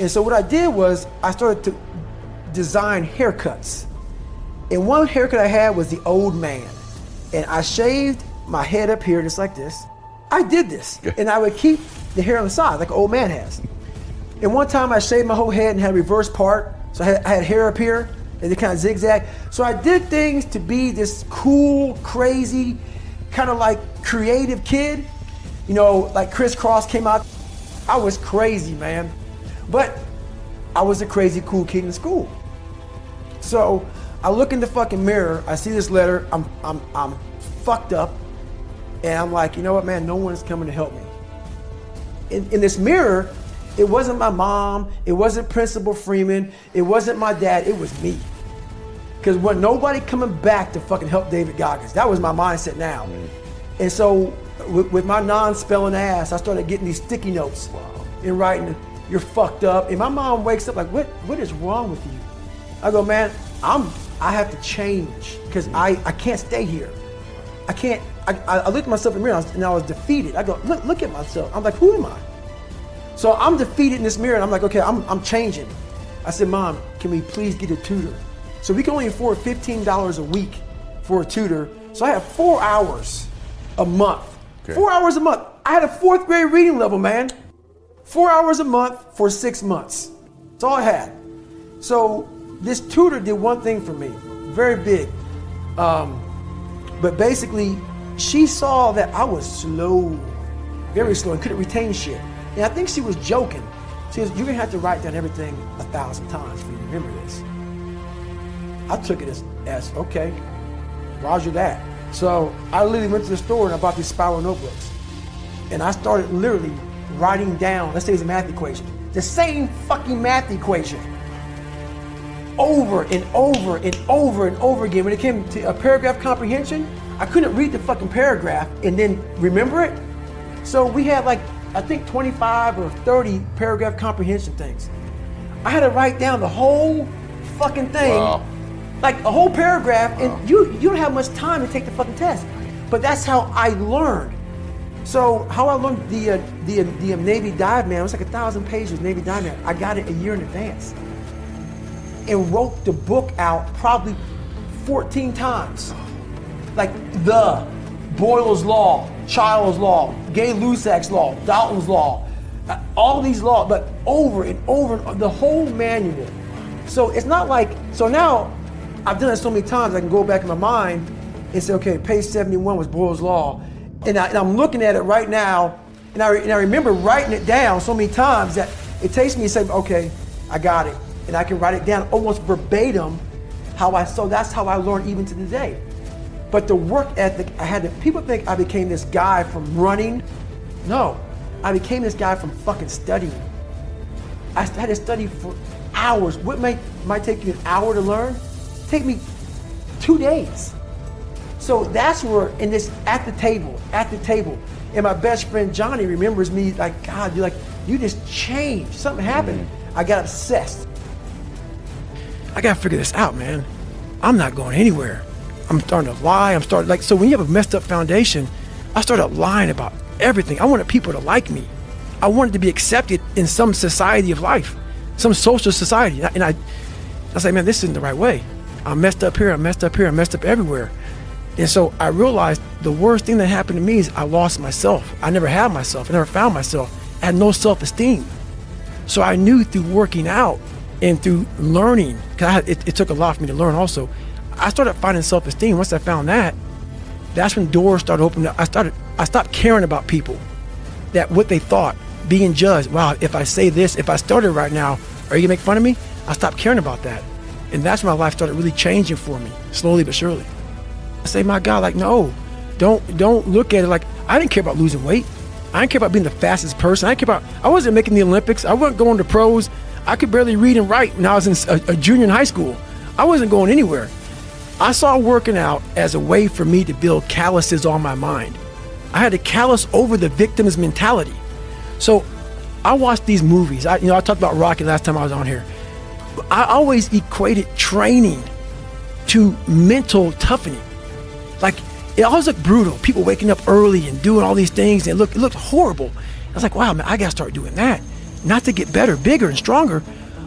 And so what I did was I started to design haircuts. And one haircut I had was the old man. And I shaved my head up here just like this. I did this. And I would keep the hair on the side like an old man has. And one time I shaved my whole head and had a reverse part. So I had hair up here and it kind of zigzag. So I did things to be this cool, crazy, kind of like creative kid. You know, like Crisscross came out. I was crazy, man. But I was a crazy cool kid in school. So I look in the fucking mirror, I see this letter, I'm fucked up, and I'm like, you know what, man, no one's coming to help me. In this mirror, it wasn't my mom, it wasn't Principal Freeman, it wasn't my dad, it was me. Because when nobody coming back to fucking help David Goggins, that was my mindset now. And so with my non-spelling ass, I started getting these sticky notes and writing, you're fucked up. And my mom wakes up like, what is wrong with you? I go, man, I have to change because I can't stay here. I can't, I looked at myself in the mirror and I was defeated. I go, look at myself. I'm like, who am I? So I'm defeated in this mirror and I'm like, okay, I'm changing. I said, Mom, can we please get a tutor? So we can only afford $15 a week for a tutor. So I have 4 hours a month. Okay. 4 hours a month. I had a 4th grade reading level, man. 4 hours a month for 6 months. That's all I had. So this tutor did one thing for me, very big. But basically, she saw that I was slow, very slow, and couldn't retain shit. And I think she was joking. She goes, you're gonna have to write down everything 1,000 times for you to remember this. I took it as okay, roger that. So I literally went to the store and I bought these spiral notebooks. And I started literally writing down, let's say it's a math equation, the same fucking math equation over and over and over and over again. When it came to a paragraph comprehension, I couldn't read the fucking paragraph and then remember it. So we had like, I think 25 or 30 paragraph comprehension things. I had to write down the whole fucking thing, like a whole paragraph, and you don't have much time to take the fucking test. But that's how I learned. So how I learned the Navy Dive Man, it was like 1,000 pages, Navy Dive Man. I got it a year in advance and wrote the book out probably 14 times. Like the Boyle's Law, Child's Law, Gay-Lussac's Law, Dalton's Law, all these laws, but over and over, the whole manual. So it's not like, so now I've done it so many times I can go back in my mind and say, okay, page 71 was Boyle's Law. And I'm looking at it right now, and I remember writing it down so many times that it takes me to say, okay, I got it. And I can write it down almost verbatim so that's how I learned even to today. But the work ethic, people think I became this guy from running. No, I became this guy from fucking studying. I had to study for hours. What might take you an hour to learn, take me 2 days. So that's where, at the table, and my best friend Johnny remembers me like, God, you just changed. Something happened. I got obsessed. I gotta figure this out, man. I'm not going anywhere. I'm starting to lie. So when you have a messed up foundation, I started lying about everything. I wanted people to like me. I wanted to be accepted in some society of life, some social society. And I was like, man, this isn't the right way. I'm messed up here, I'm messed up here, I'm messed up everywhere. And so I realized the worst thing that happened to me is I lost myself. I never had myself, I never found myself. I had no self-esteem. So I knew through working out and through learning, because it took a lot for me to learn also, I started finding self-esteem. Once I found that, that's when doors started opening up. I stopped caring about people, that what they thought, being judged. Wow, if I say this, if I started right now, are you gonna make fun of me? I stopped caring about that. And that's when my life started really changing for me, slowly but surely. I say, my God, like, no, don't look at it like, I didn't care about losing weight. I didn't care about being the fastest person. I wasn't making the Olympics. I wasn't going to pros. I could barely read and write when I was in a junior in high school. I wasn't going anywhere. I saw working out as a way for me to build calluses on my mind. I had to callous over the victim's mentality. So I watched these movies. I talked about Rocky last time I was on here. I always equated training to mental toughening. Like, it always looked brutal. People waking up early and doing all these things, and it looked horrible. I was like, wow, man, I gotta start doing that. not to get better, bigger, and stronger,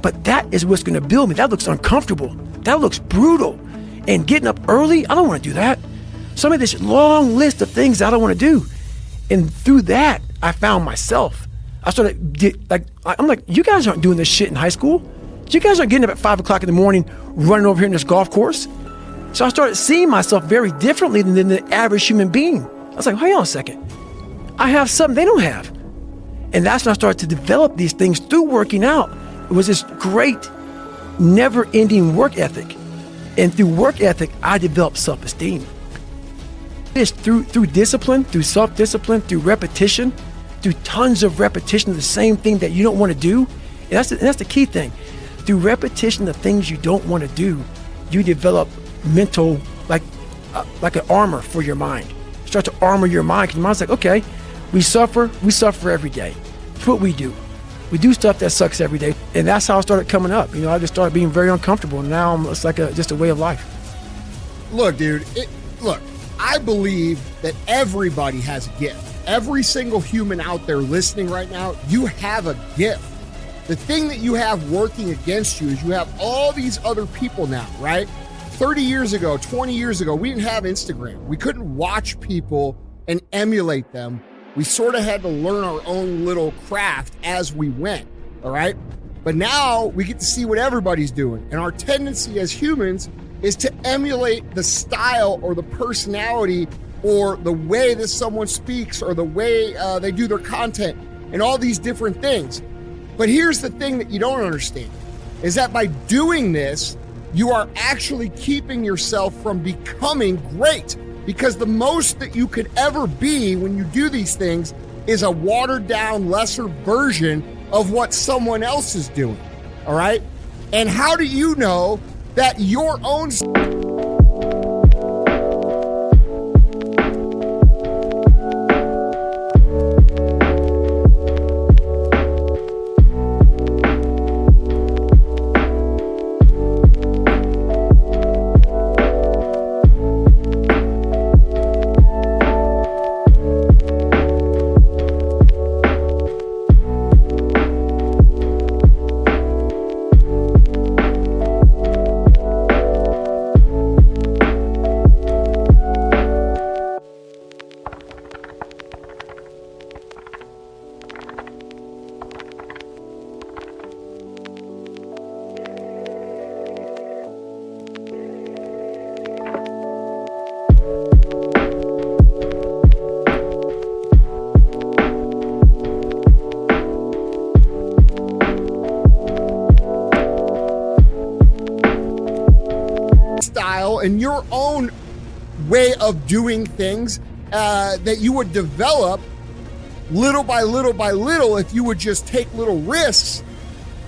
but that is what's going to build me. That looks uncomfortable. That looks brutal. And getting up early, I don't want to do that. So I made this long list of things I don't want to do. And through that, I found myself. I started, I'm like, you guys aren't doing this shit in high school. You guys aren't getting up at 5 o'clock in the morning, running over here in this golf course. So I started seeing myself very differently than the average human being. I was like, hang on a second. I have something they don't have. And that's when I started to develop these things through working out. It was this great, never-ending work ethic. And through work ethic, I developed self-esteem. It's through discipline, through self-discipline, through repetition, through tons of repetition of the same thing that you don't want to do. And that's the key thing. Through repetition of things you don't want to do, you develop mental, like an armor for your mind. Start to armor your mind, because your mind's like, okay, we suffer every day. That's what we do. We do stuff that sucks every day. And that's how I started coming up. I just started being very uncomfortable. And now it's like just a way of life. Look, dude, I believe that everybody has a gift. Every single human out there listening right now, you have a gift. The thing that you have working against you is you have all these other people now, right? 30 years ago, 20 years ago, we didn't have Instagram. We couldn't watch people and emulate them. We sort of had to learn our own little craft as we went, all right? But now we get to see what everybody's doing. And our tendency as humans is to emulate the style or the personality or the way that someone speaks or the way they do their content and all these different things. But here's the thing that you don't understand, is that by doing this, you are actually keeping yourself from becoming great, because the most that you could ever be when you do these things is a watered down, lesser version of what someone else is doing, all right? And how do you know that your own style and your own way of doing things that you would develop little by little by little if you would just take little risks,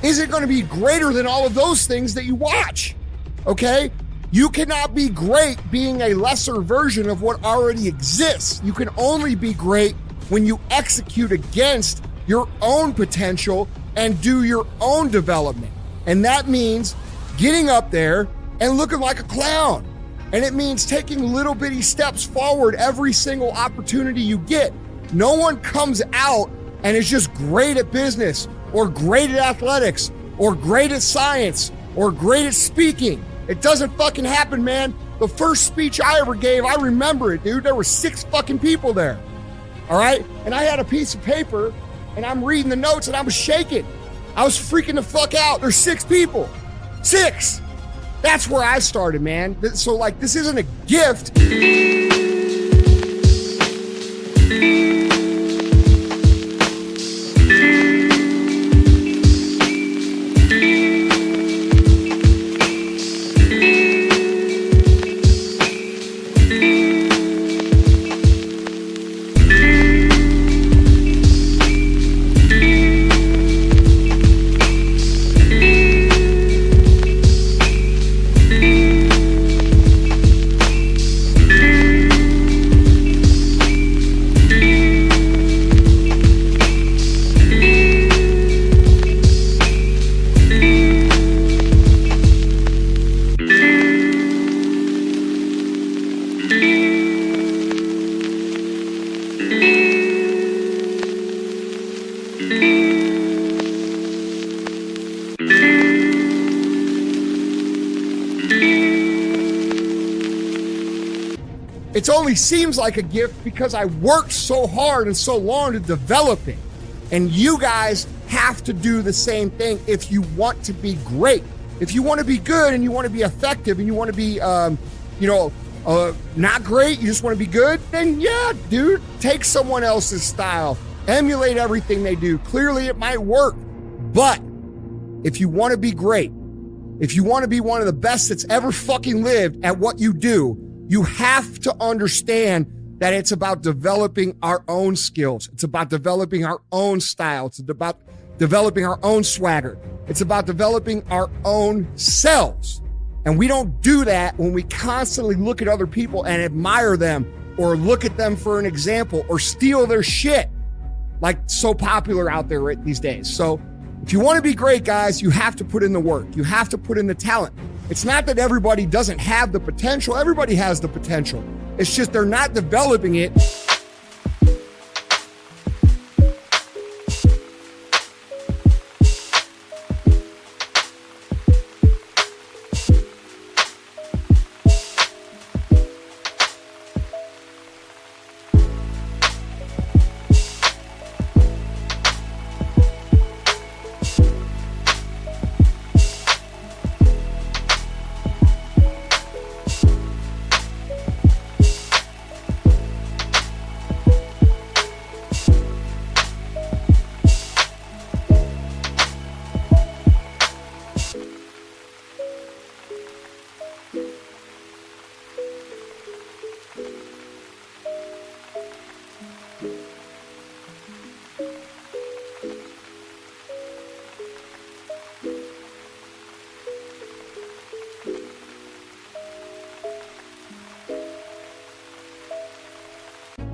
is it going to be greater than all of those things that you watch? Okay? You cannot be great being a lesser version of what already exists. You can only be great when you execute against your own potential and do your own development. And that means getting up there and looking like a clown. And it means taking little bitty steps forward every single opportunity you get. No one comes out and is just great at business or great at athletics or great at science or great at speaking. It doesn't fucking happen, man. The first speech I ever gave, I remember it, dude. There were 6 fucking people there. All right? And I had a piece of paper and I'm reading the notes and I was shaking. I was freaking the fuck out. There's 6 people. 6. That's where I started, man. So like, this isn't a gift. It only seems like a gift because I worked so hard and so long to develop it. And you guys have to do the same thing if you want to be great. If you want to be good and you want to be effective and you want to be, not great, you just want to be good, then yeah, dude, take someone else's style. Emulate everything they do. Clearly it might work. But if you want to be great, if you want to be one of the best that's ever fucking lived at what you do, you have to understand that it's about developing our own skills. It's about developing our own style. It's about developing our own swagger. It's about developing our own selves. And we don't do that when we constantly look at other people and admire them or look at them for an example or steal their shit like so popular out there right these days. So if you want to be great, guys, you have to put in the work. You have to put in the talent. It's not that everybody doesn't have the potential. Everybody has the potential. It's just they're not developing it.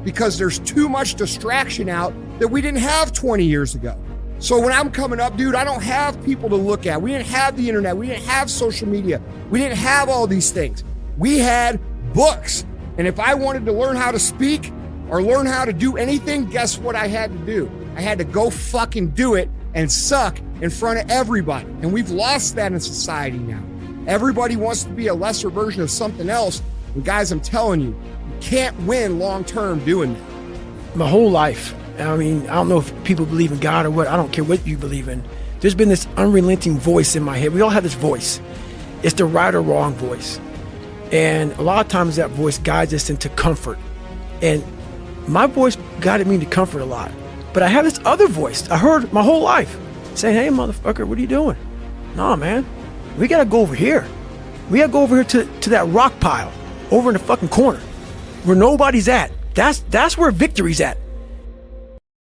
Because there's too much distraction out that we didn't have 20 years ago. So when I'm coming up, dude, I don't have people to look at. We didn't have the internet. We didn't have social media. We didn't have all these things. We had books. And if I wanted to learn how to speak or learn how to do anything, guess what I had to do? I had to go fucking do it and suck in front of everybody. And we've lost that in society now. Everybody wants to be a lesser version of something else. And guys, I'm telling you, can't win long-term doing that. My whole life, I mean, I don't know if people believe in God or what. I don't care what you believe in. There's been this unrelenting voice in my head. We all have this voice. It's the right or wrong voice. And a lot of times that voice guides us into comfort. And my voice guided me to comfort a lot. But I have this other voice I heard my whole life saying, hey, motherfucker, what are you doing? Nah, man, we got to go over here. We got to go over here to that rock pile over in the fucking corner where nobody's at. That's where victory's at.